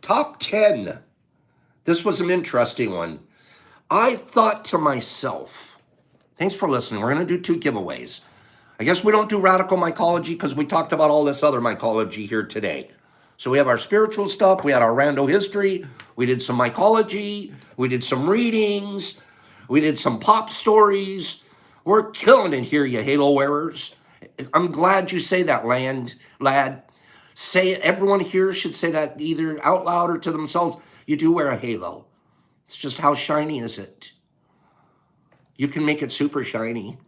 Top 10. This was an interesting one. I thought to myself, thanks for listening. We're going to do 2 giveaways. I guess we don't do radical mycology because we talked about all this other mycology here today. So we have our spiritual stuff. We had our rando history. We did some mycology. We did some readings. We did some pop stories. We're killing it here, you halo wearers. I'm glad you say that, lad. Say it. Everyone here should say that either out loud or to themselves. You do wear a halo. It's just how shiny is it? You can make it super shiny.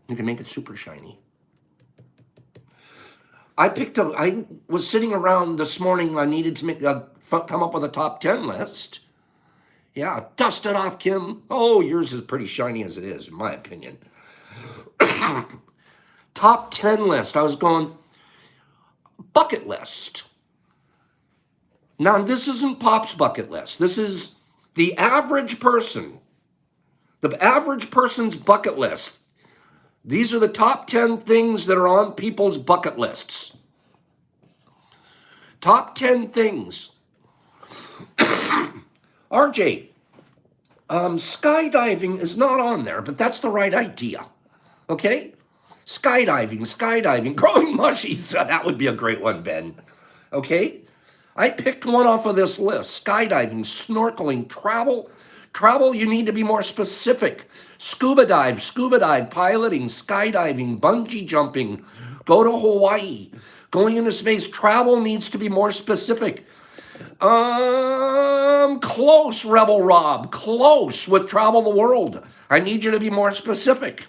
You can make it super shiny. I was sitting around this morning. I needed to come up with a top 10 list. Yeah, dust it off, Kim. Oh, yours is pretty shiny as it is, in my opinion. Top 10 list. I was going bucket list. Now, this isn't Pop's bucket list. This is the average person The average person's bucket list. These are the top 10 things that are on people's bucket lists. Top 10 things. RJ, skydiving is not on there, but that's the right idea. Okay? Skydiving, growing mushies. That would be a great one, Ben. Okay? I picked one off of this list. Skydiving, snorkeling, travel. Travel, you need to be more specific. Scuba dive, piloting, skydiving, bungee jumping, go to Hawaii, going into space. Travel needs to be more specific. Close, Rebel Rob, close with travel the world. I need you to be more specific.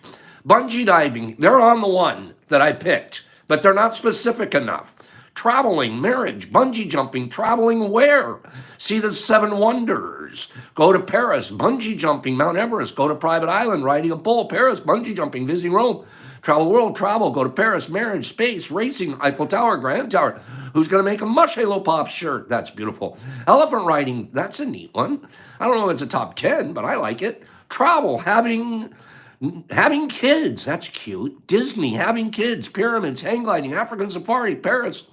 Bungee diving, they're on the one that I picked, but they're not specific enough. Traveling, marriage, bungee jumping, traveling where? See the 7 wonders. Go to Paris, bungee jumping, Mount Everest, go to Private Island, riding a bull, Paris, bungee jumping, visiting Rome, travel the world, travel, go to Paris, marriage, space, racing, Eiffel Tower, Grand Tower. Who's going to make a Mush Halo Pop shirt? That's beautiful. Elephant riding, that's a neat one. I don't know if it's a top 10, but I like it. Travel, having kids, that's cute. Disney, having kids, pyramids, hang gliding, African safari, Paris.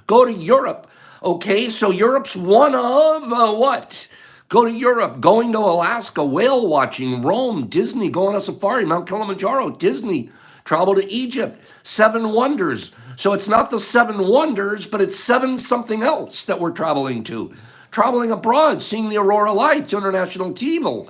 Go to Europe. Okay, so Europe's one of what? Go to Europe, going to Alaska, whale watching, Rome, Disney, going on a safari, Mount Kilimanjaro, Disney, travel to Egypt, 7 wonders. So it's not the 7 wonders, but it's 7 something else that we're traveling to. Traveling abroad, seeing the Aurora Lights, International TiVo,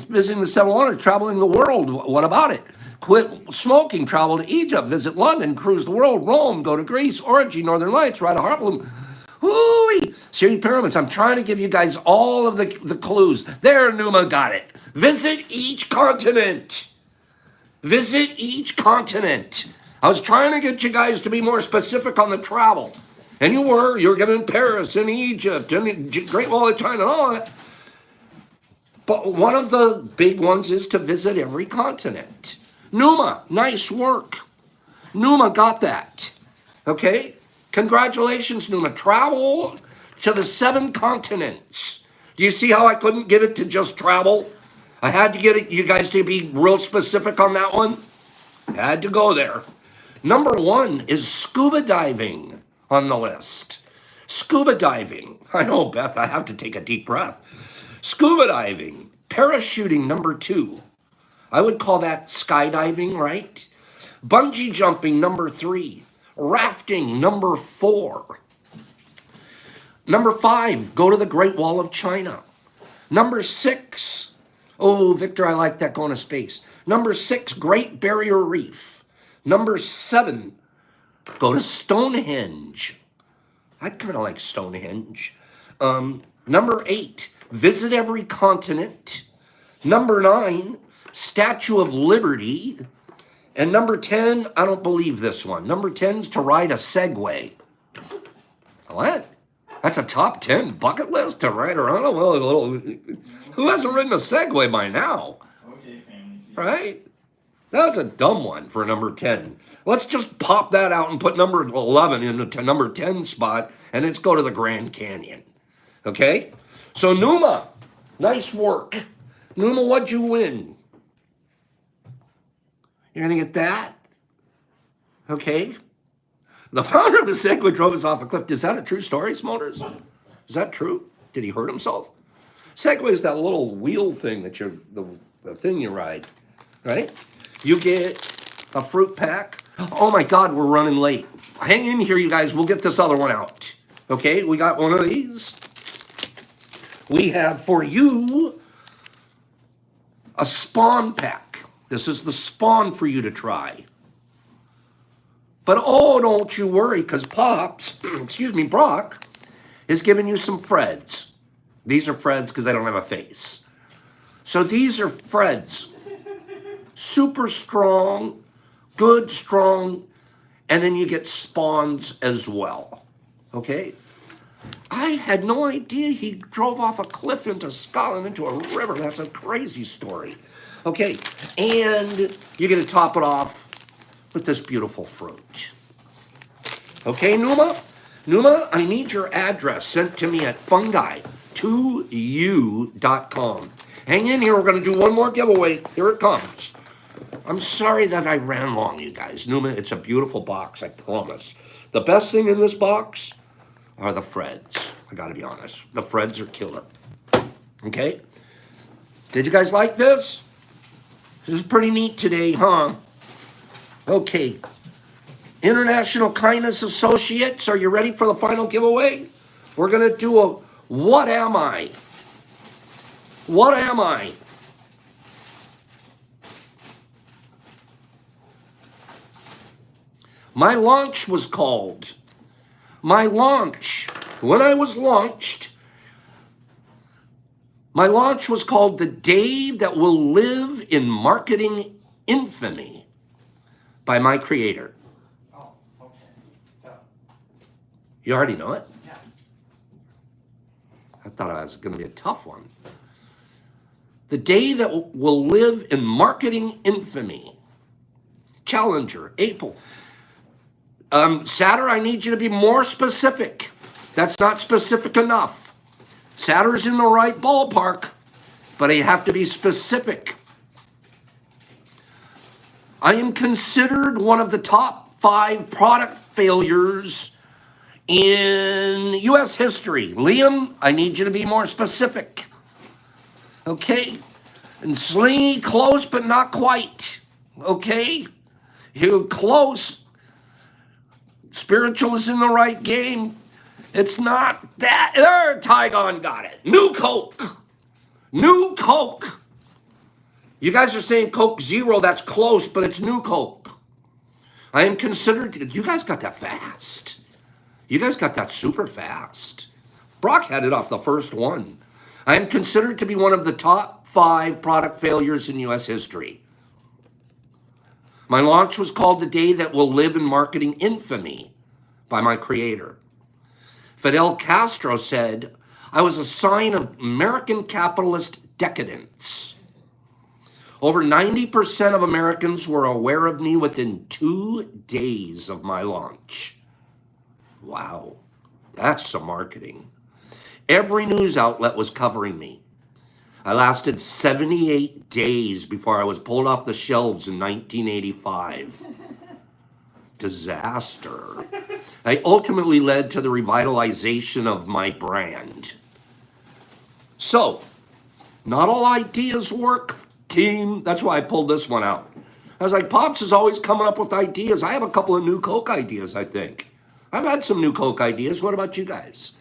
visiting the 7 wonders, traveling the world. What about it? Quit smoking, travel to Egypt, visit London, cruise the world, Rome, go to Greece, Orgy, Northern Lights, ride a Harlem. Hooey! Syrian pyramids. I'm trying to give you guys all of the clues. There, Numa got it. Visit each continent. Visit each continent. I was trying to get you guys to be more specific on the travel. And you were giving Paris and Egypt and the Great Wall of China and all that. But one of the big ones is to visit every continent. Numa, nice work. Numa got that. Okay? Congratulations, Numa. Travel to the 7 continents. Do you see how I couldn't get it to just travel? I had to get you guys to be real specific on that one. Had to go there. Number 1 is scuba diving on the list. Scuba diving. I know, Beth, I have to take a deep breath. Scuba diving. Parachuting, number 2. I would call that skydiving, right? Bungee jumping, number 3. Rafting, number 4. Number 5, go to the Great Wall of China. Number 6, oh, Victor, I like that, going to space. Number 6, Great Barrier Reef. Number 7, go to Stonehenge. I kind of like Stonehenge. Number 8, visit every continent. Number 9, Statue of Liberty. And number 10, I don't believe this one. Number 10 is to ride a Segway. What? That's a top 10 bucket list to ride around? Well, who hasn't ridden a Segway by now? Okay, family. Right? That's a dumb one for number 10. Let's just pop that out and put number 11 into number 10 spot, and let's go to the Grand Canyon. Okay? So Numa, nice work. Numa, what'd you win? You're going to get that? Okay. The founder of the Segway drove us off a cliff. Is that a true story, Smoters? Is that true? Did he hurt himself? Segway is that little wheel thing that the thing you ride, right? You get a fruit pack. Oh my God, we're running late. Hang in here, you guys. We'll get this other one out. Okay, we got one of these. We have for you a Spawn pack. This is the Spawn for you to try. But oh, don't you worry, because Pops, Brock, is giving you some Freds. These are Freds because they don't have a face. So these are Freds. Super strong, good, strong, and then you get Spawns as well. Okay? I had no idea he drove off a cliff into Scotland, into a river. That's a crazy story. Okay, and you're going to top it off with this beautiful fruit. Okay, Numa? Numa, I need your address sent to me at fungi2u.com. Hang in here. We're going to do one more giveaway. Here it comes. I'm sorry that I ran long, you guys. Numa, it's a beautiful box, I promise. The best thing in this box are the Freds. I got to be honest. The Freds are killer. Okay? Did you guys like this? This is pretty neat today, huh? Okay. International Kindness Associates, are you ready for the final giveaway? We're going to do a What Am I? What am I? My launch was called. My launch. When I was launched, my launch was called The Day That Will Live in Marketing Infamy by my creator. Oh, okay. Yeah. You already know it? Yeah. I thought it was going to be a tough one. The Day That Will Live in Marketing Infamy. Challenger, April. Satter, I need you to be more specific. That's not specific enough. Satter's in the right ballpark, but you have to be specific. I am considered one of the top 5 product failures in U.S. history. Liam, I need you to be more specific. Okay? And Slingy, close but not quite. Okay? You're close. Spiritual is in the right game. It's not that. There, Tygon got it. New Coke. New Coke. You guys are saying Coke Zero. That's close, but it's New Coke. I am considered. You guys got that fast. You guys got that super fast. Brock had it off the first one. I am considered to be one of the top 5 product failures in U.S. history. My launch was called The Day That Will Live in Marketing Infamy by my creator. Fidel Castro said, I was a sign of American capitalist decadence. Over 90% of Americans were aware of me within 2 days of my launch. Wow, that's some marketing. Every news outlet was covering me. I lasted 78 days before I was pulled off the shelves in 1985. Disaster. I ultimately led to the revitalization of my brand. So, not all ideas work, team. That's why I pulled this one out. I was like, Pops is always coming up with ideas. I have a couple of new Coke ideas, I think. I've had some new Coke ideas. What about you guys?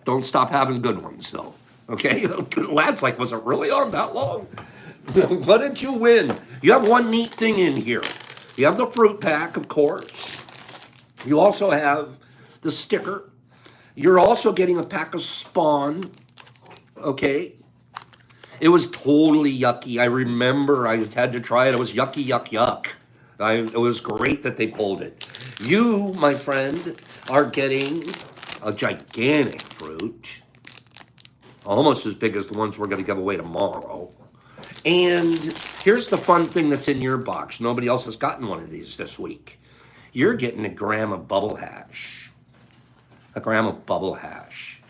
Don't stop having good ones, though. Okay? Lad's like, was it really on that long? What did you win? You have one neat thing in here. You have the fruit pack, of course. You also have the sticker. You're also getting a pack of Spawn. Okay? It was totally yucky. I remember I had to try it. It was yucky, yuck, yuck. It was great that they pulled it. You, my friend, are getting a gigantic fruit. Almost as big as the ones we're going to give away tomorrow. And here's the fun thing that's in your box. Nobody else has gotten one of these this week. You're getting a gram of bubble hash. A gram of bubble hash.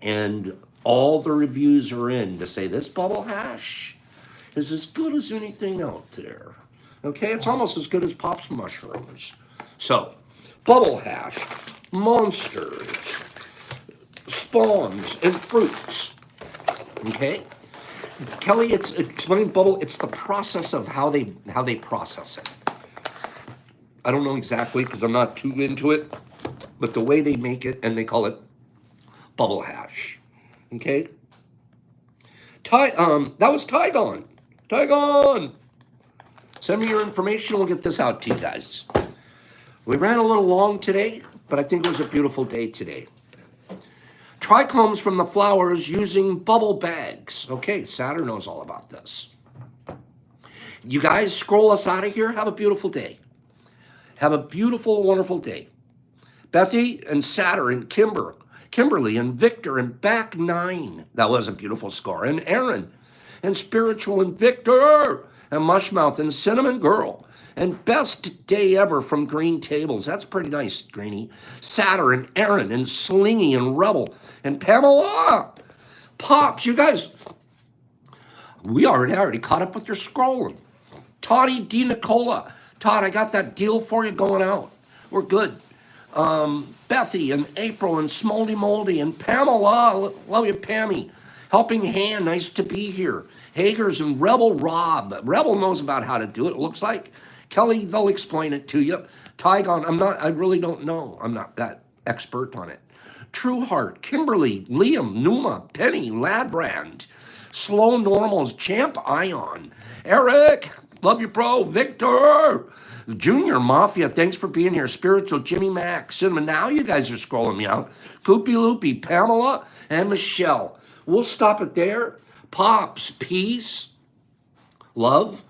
And all the reviews are in to say this bubble hash is as good as anything out there. Okay, it's almost as good as Pop's mushrooms. So, bubble hash, monsters, spawns, and fruits. Okay? Kelly, it's explain bubble, it's the process of how they process it. I don't know exactly because I'm not too into it, but the way they make it, and they call it bubble hash. Okay? That was Tygon. Tygon! Send me your information, we'll get this out to you guys. We ran a little long today, but I think it was a beautiful day today. Trichomes from the flowers using bubble bags. Okay, Saturn knows all about this. You guys scroll us out of here. Have a beautiful day. Have a beautiful, wonderful day. Bethy and Saturn, Kimberly and Victor and Back 9. That was a beautiful score. And Aaron and Spiritual and Victor and Mushmouth and Cinnamon Girl. And best day ever from Green Tables. That's pretty nice, Greenie. Saturn, Aaron, and Slingy, and Rebel, and Pamela. Pops, you guys. We already caught up with your scrolling. Toddy D. Nicola. Todd, I got that deal for you going out. We're good. Bethy and April and Smoldy Moldy and Pamela. Love you, Pammy. Helping Hand, nice to be here. Hagers and Rebel Rob. Rebel knows about how to do it, looks like. Kelly, they'll explain it to you. Tygon, I really don't know. I'm not that expert on it. Trueheart, Kimberly, Liam, Numa, Penny, Ladbrand, Slow Normals, Champ Ion, Eric, love you, bro, Victor, Junior Mafia, thanks for being here. Spiritual, Jimmy Mac, Cinnamon. Now you guys are scrolling me out. Koopy Loopy, Pamela, and Michelle. We'll stop it there. Pops, peace, love.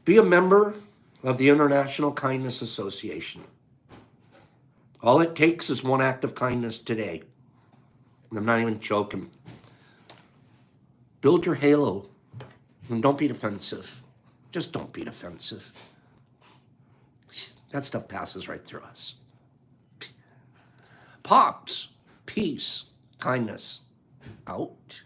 Be a member of the International Kindness Association. All it takes is one act of kindness today. I'm not even joking. Build your halo and don't be defensive. Just don't be defensive. That stuff passes right through us. Pops, peace, kindness, out.